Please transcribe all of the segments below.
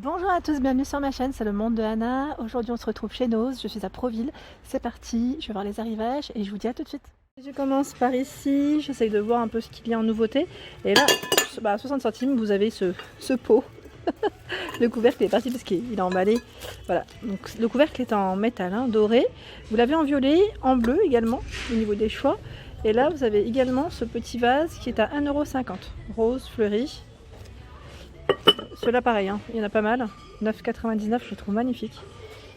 Bonjour à tous, bienvenue sur ma chaîne, c'est le monde de Anna. Aujourd'hui on se retrouve chez Nose, je suis à Proville. C'est parti, je vais voir les arrivages et je vous dis à tout de suite. Je commence par ici, j'essaye de voir un peu ce qu'il y a en nouveauté. Et là, à 60 centimes, vous avez ce pot. Le couvercle est parti parce qu'il est emballé. Voilà, donc le couvercle est en métal, doré. Vous l'avez en violet, en bleu également, au niveau des choix. Et là, vous avez également ce petit vase qui est à 1,50 €, rose fleuri. Ceux-là pareil, il y en a pas mal. 9,99 €, je les trouve magnifiques.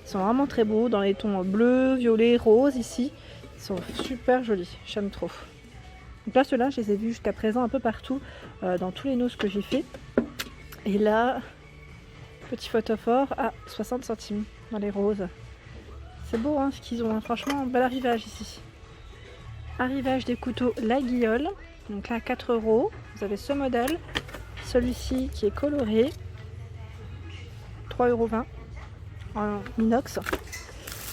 Ils sont vraiment très beaux, dans les tons bleu, violet, rose ici. Ils sont super jolis, j'aime trop. Donc là, ceux-là, je les ai vus jusqu'à présent un peu partout, dans tous les noses que j'ai fait. Et là, petit photophore à 60 centimes dans les roses. C'est beau ce qu'ils ont, franchement, bel arrivage ici. Arrivage des couteaux La Guillole. Donc là, 4 €. Vous avez ce modèle. Celui-ci qui est coloré, 3,20 € en inox.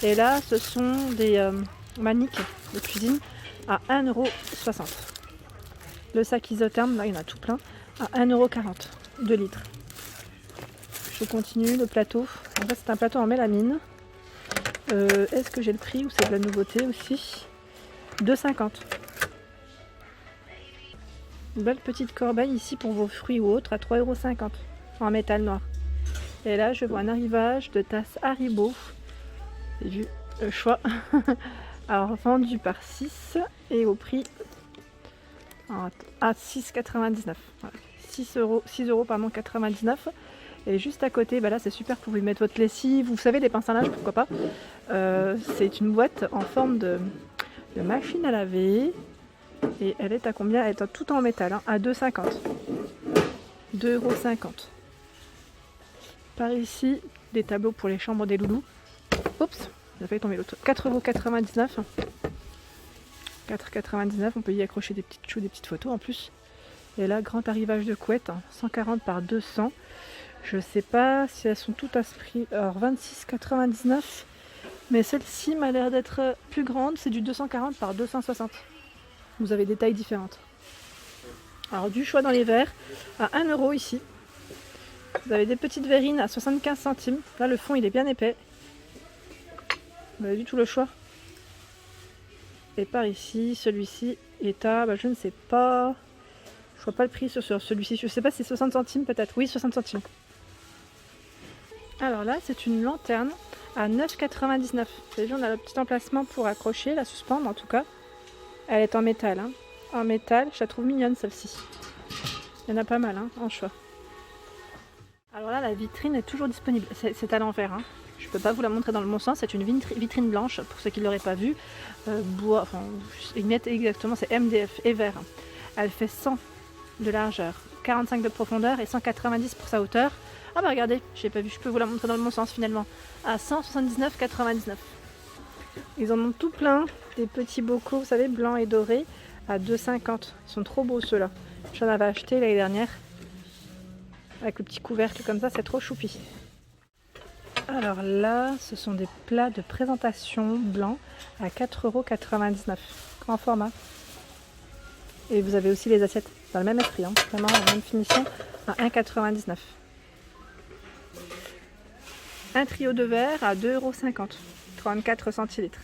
Et là, ce sont des maniques de cuisine à 1,60 €. Le sac isotherme, là il y en a tout plein, à 1,40 €, 2 litres. Je continue, le plateau. En fait, c'est un plateau en mélamine. Est-ce que j'ai le prix ou c'est de la nouveauté aussi? 2,50 €. Une belle petite corbeille ici pour vos fruits ou autres à 3,50 € en métal noir. Et là, je vois un arrivage de tasse Haribo. J'ai vu le choix. Alors, vendu par 6 et au prix à 6,99 €. Voilà. 6,99 €. Et juste à côté, là c'est super pour vous mettre votre lessive. Vous savez, les pinces à linge, pourquoi pas. C'est une boîte en forme de machine à laver. Et elle est à combien? Elle est tout en métal, à 2,50 €. 2,50 €. Par ici, des tableaux pour les chambres des loulous. Oups, j'ai failli tomber l'autre. 4,99 €. 4,99 €. On peut y accrocher des petites choux, des petites photos en plus. Et là, grand arrivage de couettes, 140 par 200. Je sais pas si elles sont toutes à ce prix. Alors 26,99 €. Mais celle-ci m'a l'air d'être plus grande. C'est du 240 par 260. Vous avez des tailles différentes. Alors du choix dans les verres à 1 € ici. Vous avez des petites verrines à 75 centimes. Là le fond il est bien épais. Vous avez vu tout le choix. Et par ici, celui-ci est à, je ne sais pas. Je vois pas le prix sur celui-ci. Je sais pas si c'est 60 centimes peut-être. Oui, 60 centimes. Alors là c'est une lanterne à 9,99 €. Vous avez vu, on a le petit emplacement pour accrocher, la suspendre en tout cas. Elle est en métal, en métal, je la trouve mignonne celle-ci. Il y en a pas mal en choix. Alors là, la vitrine est toujours disponible. C'est à l'envers. Je ne peux pas vous la montrer dans le bon sens. C'est une vitrine blanche, pour ceux qui ne l'auraient pas vue. Bois, enfin, ils mettent exactement, c'est MDF et verre. Elle fait 100 de largeur, 45 de profondeur et 190 pour sa hauteur. Ah bah regardez, je l'ai pas vu, je peux vous la montrer dans le bon sens finalement. À 179,99 €. Ils en ont tout plein, des petits bocaux, vous savez, blancs et dorés, à 2,50 €. Ils sont trop beaux ceux-là. J'en avais acheté l'année dernière. Avec le petit couvercle comme ça, c'est trop choupi. Alors là, ce sont des plats de présentation blancs à 4,99 €. Grand format. Et vous avez aussi les assiettes dans le même esprit, vraiment la même finition, à 1,99 €. Un trio de verre à 2,50 €. 34 centilitres.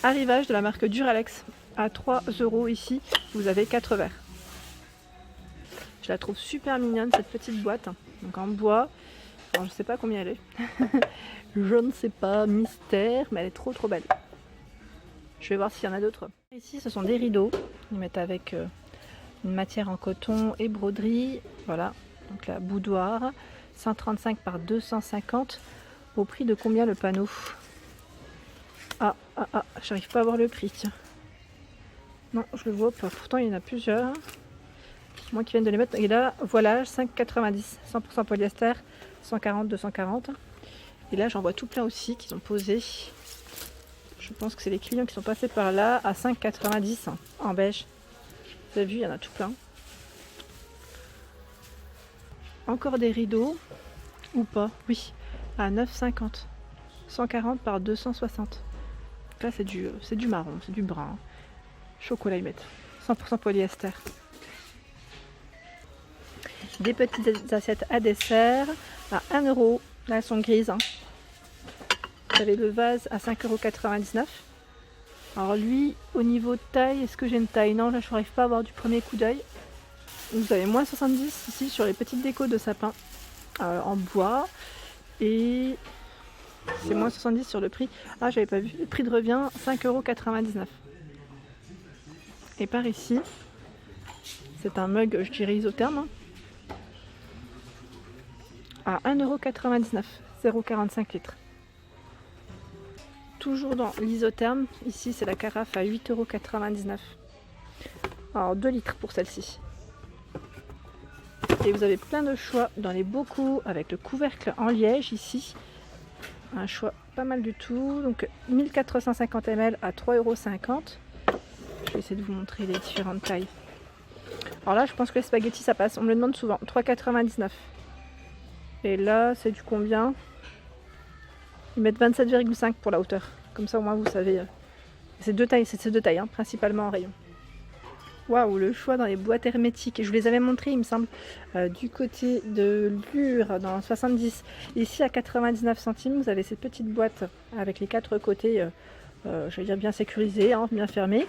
Arrivage de la marque Duralex à 3 € ici. Vous avez 4 verres. Je la trouve super mignonne cette petite boîte. Donc en bois. Alors je sais pas combien elle est. Je ne sais pas, mystère, mais elle est trop belle. Je vais voir s'il y en a d'autres. Ici ce sont des rideaux. Ils mettent avec une matière en coton et broderie. Voilà. Donc la boudoir. 135 par 250. Au prix de combien le panneau? J'arrive pas à voir le prix. Tiens. Non, je le vois pas. Pourtant, il y en a plusieurs. Moi qui viens de les mettre. Et là, voilà, 5,90. 100% polyester, 140, 240. Et là, j'en vois tout plein aussi qui sont posés. Je pense que c'est les clients qui sont passés par là à 5,90 en beige. Vous avez vu, il y en a tout plein. Encore des rideaux. Ou pas? Oui. À 9,50. 140 par 260. Là c'est du marron, c'est du brun. Chocolat ils mettent. 100% polyester. Des petites assiettes à dessert à 1 euro. Là, elles sont grises. Hein. Vous avez le vase à 5,99 €. Alors lui, au niveau de taille, est-ce que j'ai une taille? Non, là je n'arrive pas à avoir du premier coup d'œil. Vous avez moins 70 ici sur les petites décos de sapin en bois. Et c'est moins 70 sur le prix. Ah, j'avais pas vu. Le prix de revient 5,99 €. Et par ici, c'est un mug, je dirais isotherme. Hein, à 1,99 €, 0,45 litres. Toujours dans l'isotherme, ici c'est la carafe à 8,99 €. Alors 2 litres pour celle-ci. Et vous avez plein de choix dans les bocaux avec le couvercle en liège ici. Un choix pas mal du tout. Donc 1450 ml à 3,50 €. Je vais essayer de vous montrer les différentes tailles. Alors là je pense que les spaghettis ça passe, on me le demande souvent. 3,99 €. Et là c'est du combien? Ils mettent 27,5 pour la hauteur. Comme ça au moins vous savez. C'est deux tailles, c'est ces deux tailles, hein, principalement en rayon. Waouh, le choix dans les boîtes hermétiques. Je vous les avais montré, il me semble, du côté de Lure, dans 70. Ici à 99 centimes, vous avez cette petite boîte avec les 4 côtés, je vais dire bien sécurisées, hein, bien fermées.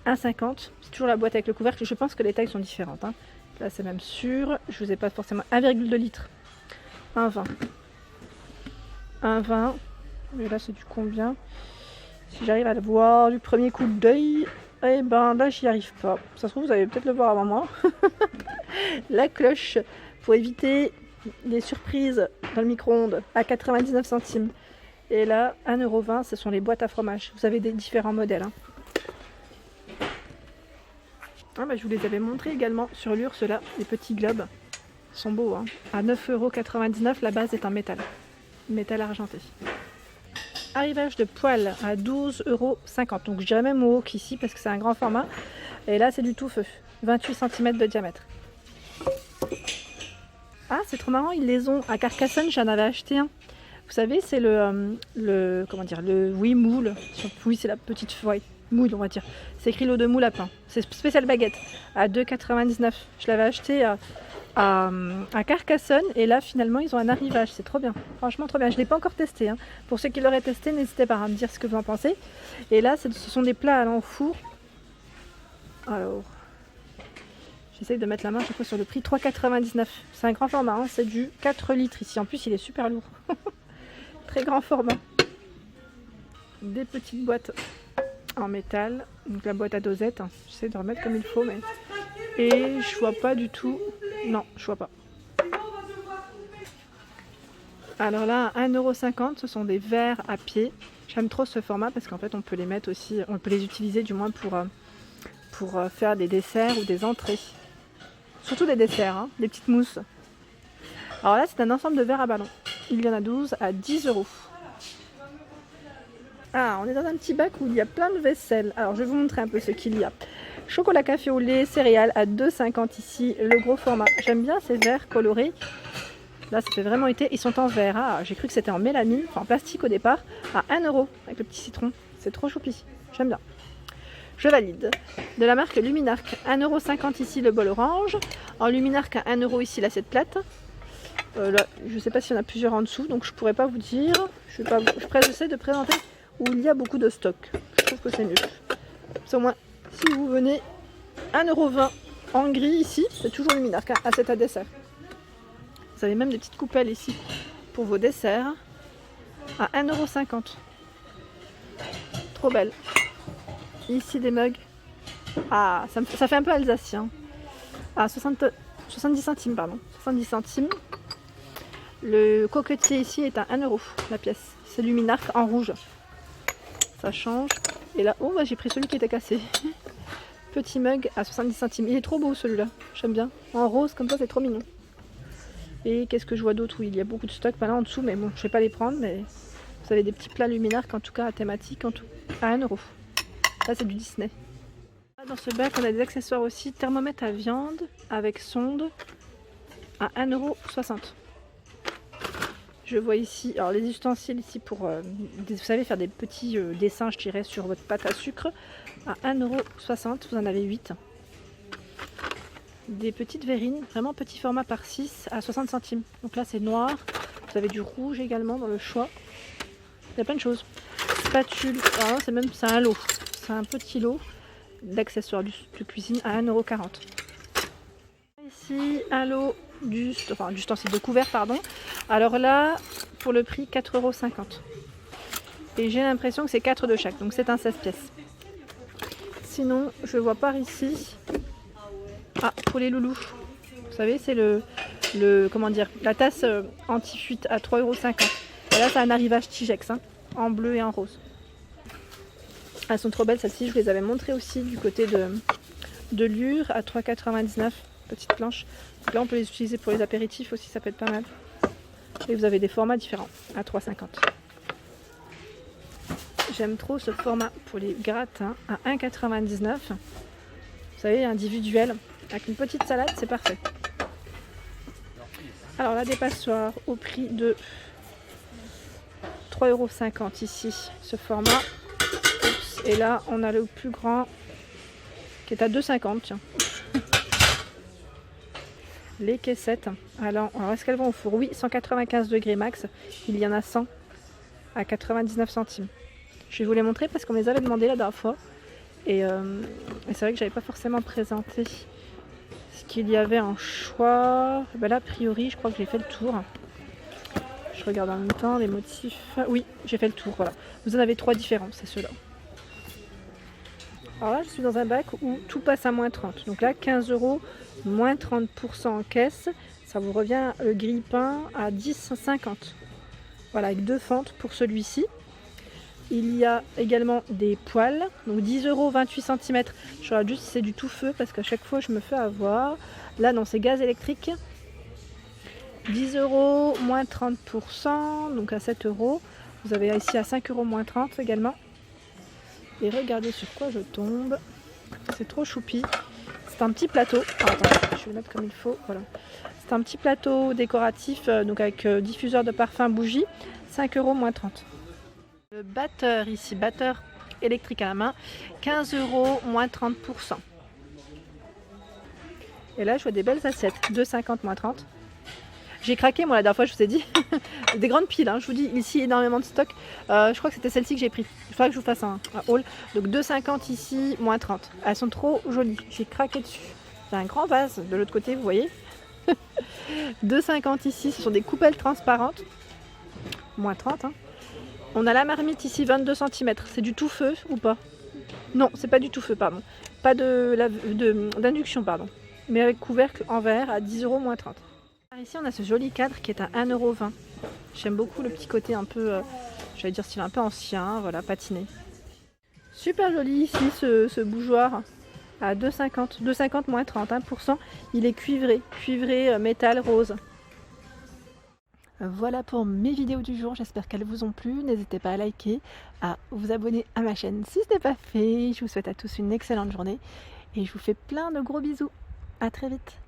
1,50. C'est toujours la boîte avec le couvercle. Je pense que les tailles sont différentes. Hein. Là c'est même sûr. Je vous ai pas forcément 1,2 litres. 1,20. 1,20. Mais là c'est du combien? Si j'arrive à le voir du premier coup d'œil, eh ben là j'y arrive pas. Ça se trouve vous allez peut-être le voir avant moi. La cloche pour éviter les surprises dans le micro-ondes à 99 centimes. Et là 1,20 €, ce sont les boîtes à fromage. Vous avez des différents modèles. Hein. Ah bah, je vous les avais montrés également sur Lure, ceux-là, les petits globes. Ils sont beaux. Hein. À 9,99 €, la base est en métal. Métal argenté. Arrivage de poêle à 12,50 €. Donc je dirais même au haut ici parce que c'est un grand format. Et là c'est du tout feu. 28 cm de diamètre. Ah c'est trop marrant, ils les ont à Carcassonne, j'en avais acheté un. Vous savez c'est comment dire, oui moule. Oui c'est la petite moule on va dire. C'est écrit l'eau de moule à pain. C'est spécial baguette à 2,99 €. Je l'avais acheté à Carcassonne et là finalement ils ont un arrivage, c'est trop bien, franchement trop bien. Je ne l'ai pas encore testé, hein. Pour ceux qui l'auraient testé n'hésitez pas à me dire ce que vous en pensez. Et là ce sont des plats allant au four. Alors j'essaye de mettre la main chaque fois sur le prix. 3,99 €. C'est un grand format, hein. C'est du 4 litres ici, en plus il est super lourd. Très grand format. Des petites boîtes en métal, donc la boîte à dosette, hein. J'essaie de remettre comme il faut mais... Et je vois pas du tout. Non, je vois pas. Alors là, 1,50 €, ce sont des verres à pied. J'aime trop ce format parce qu'en fait, on peut les mettre aussi, on peut les utiliser du moins pour faire des desserts ou des entrées. Surtout des desserts, hein, des petites mousses. Alors là, c'est un ensemble de verres à ballon. Il y en a 12 à 10 €. Ah, on est dans un petit bac où il y a plein de vaisselle. Alors, je vais vous montrer un peu ce qu'il y a. Chocolat, café au lait, céréales à 2,50 € ici, le gros format. J'aime bien ces verres colorés. Là, ça fait vraiment été. Ils sont en verre. Ah, j'ai cru que c'était en mélamine, enfin en plastique au départ, à 1 € avec le petit citron. C'est trop choupi. J'aime bien. Je valide. De la marque Luminarc, 1,50 € ici le bol orange. En Luminarc, à 1 € ici l'assiette plate. Là, je ne sais pas s'il y en a plusieurs en dessous, donc je ne pourrais pas vous dire. J'essaie de présenter où il y a beaucoup de stock. Je trouve que c'est mieux. C'est au moins. Si vous venez, 1,20 € en gris ici, c'est toujours Luminarc, hein, assiette à dessert. Vous avez même des petites coupelles ici pour vos desserts à 1,50 €. Trop belle. Ici des mugs. Ah, ça fait un peu alsacien. À 70 centimes, pardon. 70 centimes. Le coquetier ici est à 1 € la pièce. C'est Luminarc en rouge. Ça change. Et là, oh, bah, j'ai pris celui qui était cassé. Petit mug à 70 centimes. Il est trop beau celui-là. J'aime bien. En rose, comme ça, c'est trop mignon. Et qu'est-ce que je vois d'autre? Oui, il y a beaucoup de stock là en dessous, mais bon, je ne vais pas les prendre. Mais vous avez des petits plats Luminarc, en tout cas à thématique, à 1 €. Là, c'est du Disney. Dans ce bac, on a des accessoires aussi. Thermomètre à viande avec sonde à 1,60 €. Je vois ici, alors les ustensiles ici pour, vous savez, faire des petits dessins, je dirais, sur votre pâte à sucre à 1,60 €. Vous en avez 8. des petites verrines, vraiment petit format par 6 à 60 centimes. Donc là c'est noir, vous avez du rouge également dans le choix. Il y a plein de choses. Spatule, c'est un lot, c'est un petit lot d'accessoires de cuisine à 1,40 €. Ici un lot d'ustensiles de couvert, pardon. Alors là, pour le prix 4,50 €. Et j'ai l'impression que c'est 4 de chaque, donc c'est un 16 pièces. Sinon, je vois par ici. Ah, pour les loulous. Vous savez, c'est la tasse anti-fuite à 3,50 €. Et là, c'est un arrivage Tigex, hein, en bleu et en rose. Elles sont trop belles, celles-ci. Je vous les avais montrées aussi du côté de Lure à 3,99 €. Petite planche. Donc là, on peut les utiliser pour les apéritifs aussi, ça peut être pas mal. Et vous avez des formats différents à 3,50 €. J'aime trop ce format pour les gratins à 1,99 €. Vous savez, individuel. Avec une petite salade, c'est parfait. Alors là, des passoires au prix de 3,50 € ici, ce format. Et là, on a le plus grand qui est à 2,50 €, tiens. Les caissettes. Alors est-ce qu'elles vont au four? Oui, 195 degrés max. Il y en a 100 à 99 centimes. Je vais vous les montrer parce qu'on me les avait demandé la dernière fois. Et c'est vrai que j'avais pas forcément présenté ce qu'il y avait en choix. Ben là, a priori, je crois que j'ai fait le tour. Je regarde en même temps les motifs. Oui, j'ai fait le tour, voilà. Vous en avez 3 différents, c'est ceux-là. Alors là, je suis dans un bac où tout passe à moins 30. Donc là, 15 €, moins 30% en caisse. Ça vous revient le grille-pain à 10,50 €. Voilà, avec 2 fentes pour celui-ci. Il y a également des poêles. Donc 10 €, 28 cm. Je regarde juste si c'est du tout feu parce qu'à chaque fois, je me fais avoir. Là, non, c'est gaz électrique. 10 €, moins 30%. Donc à 7 €. Vous avez ici à 5 € moins 30 également. Et regardez sur quoi je tombe. C'est trop choupi. C'est un petit plateau. Ah, attends, je vais le mettre comme il faut. Voilà. C'est un petit plateau décoratif, donc avec diffuseur de parfum bougie. 5 € moins 30. Le batteur ici, batteur électrique à la main. 15 € moins 30%. Et là, je vois des belles assiettes. 2,50 moins 30. J'ai craqué moi la dernière fois, je vous ai dit. Des grandes piles, hein. Je vous dis ici énormément de stock. Je crois que c'était celle-ci que j'ai pris. Il faudra que je vous fasse un haul. Donc 2,50 ici, moins 30. Elles sont trop jolies. J'ai craqué dessus. J'ai un grand vase de l'autre côté, vous voyez. 2,50 ici, ce sont des coupelles transparentes. Moins 30. Hein. On a la marmite ici, 22 cm. C'est du tout feu ou pas? Non, c'est pas du tout feu, pardon. Pas d'induction, pardon. Mais avec couvercle en verre à 10 € moins 30. Ici on a ce joli cadre qui est à 1,20 €. J'aime beaucoup le petit côté un peu, j'allais dire style un peu ancien, voilà, patiné. Super joli ici ce bougeoir à 2,50 €. 2,50 moins 30%. Il est cuivré, métal rose. Voilà pour mes vidéos du jour, j'espère qu'elles vous ont plu. N'hésitez pas à liker, à vous abonner à ma chaîne si ce n'est pas fait. Je vous souhaite à tous une excellente journée et je vous fais plein de gros bisous. À très vite.